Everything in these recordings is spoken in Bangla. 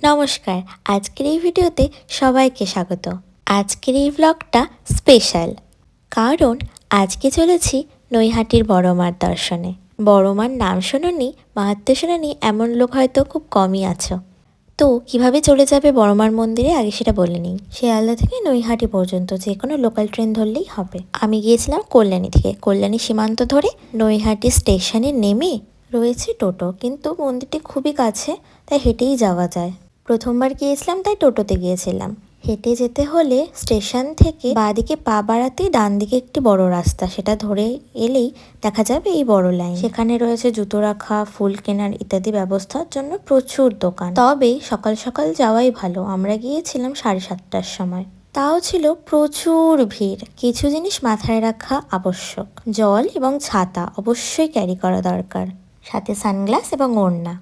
নমস্কার, আজকের এই ভিডিওতে সবাইকে স্বাগত। আজকের এই ব্লগটা স্পেশাল, কারণ আজকে চলেছি নৈহাটির বড় মার দর্শনে। বড় মার নাম শোনোনি, মাহাত্ম্য শোনোনি এমন লোক হয়তো খুব কমই আছো। তো কিভাবে চলে যাবে বড় মার মন্দিরে আগে সেটা বলে নিই। শিয়ালদা থেকে নৈহাটি পর্যন্ত যে কোনো লোকাল ট্রেন ধরলেই হবে। আমি গিয়েছিলাম কল্যাণী থেকে, কল্যাণী সীমান্ত ধরে নৈহাটি স্টেশনে নেমে রয়েছে টোটো, কিন্তু মন্দিরটি খুবই কাছে, তাই হেঁটেই যাওয়া যায়। প্রথমবার গিয়েছিলাম তাই টোটোতে গিয়েছিলাম। হেঁটে যেতে হলে স্টেশন থেকে বাঁদিকে পা বাড়াতেই ডান দিকে একটি বড় রাস্তা, সেটা ধরে এলেই দেখা যাবে এই বড় লাইন। সেখানে রয়েছে জুতো রাখা, ফুল কেনার ইত্যাদি ব্যবস্থার জন্য প্রচুর দোকান। তবে সকাল সকাল যাওয়াই ভালো। আমরা গিয়েছিলাম 7:30টার সময়, তাও ছিল প্রচুর ভিড়। কিছু জিনিস মাথায় রাখা আবশ্যক, জল এবং ছাতা অবশ্যই ক্যারি করা দরকার, সাথে সানগ্লাস এবং ওড়না।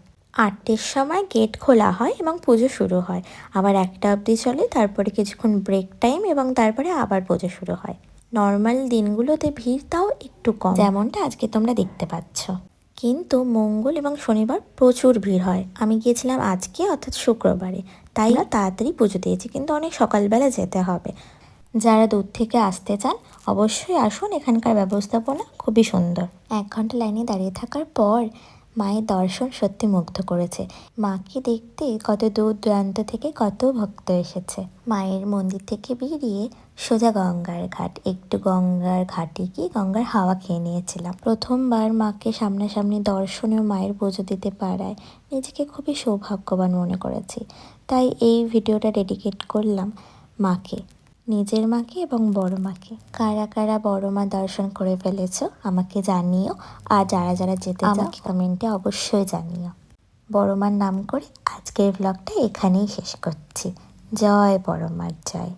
8টের সময় গেট খোলা হয় এবং পুজো শুরু হয়, আবার 1টা অবধি চলে, তারপরে কিছুক্ষণ ব্রেক টাইম এবং তারপরে আবার পুজো শুরু হয়। নর্মাল দিনগুলোতে ভিড় তাও একটু কম, যেমনটা আজকে তোমরা দেখতে পাচ্ছ, কিন্তু মঙ্গল এবং শনিবার প্রচুর ভিড় হয়। আমি গিয়েছিলাম আজকে অর্থাৎ শুক্রবারে, তাই তাড়াতাড়ি পুজো দিয়েছি, কিন্তু অনেক সকালবেলা যেতে হবে। যারা দূর থেকে আসতে চান অবশ্যই আসুন, এখানকার ব্যবস্থাপনা খুবই সুন্দর। 1 ঘন্টা লাইনে দাঁড়িয়ে থাকার পর মায়ের দর্শন সত্যি মুগ্ধ করেছে। মাকে দেখতে কত দূর দূরান্ত থেকে কত ভক্ত এসেছে। মায়ের মন্দির থেকে বেরিয়ে সোজা গঙ্গার ঘাট, একটু গঙ্গার ঘাটে গিয়ে গঙ্গার হাওয়া খেয়ে নিয়েছিলাম। প্রথমবার মাকে সামনাসামনি দর্শনে ও মায়ের পুজো দিতে পারায় নিজেকে খুবই সৌভাগ্যবান মনে করেছি। তাই এই ভিডিওটা ডেডিকেট করলাম মাকে, নিজের মাকে এবং বড় মাকে। কারা কারা বড় মা দর্শন করে ফেলেছো আমাকে জানিও, আর যারা যারা যেতে চাও আমাকে কমেন্টে অবশ্যই জানিও। বড় মার নাম করে আজকের ব্লগটা এখানেই শেষ করছি। জয় বড় মার জয়।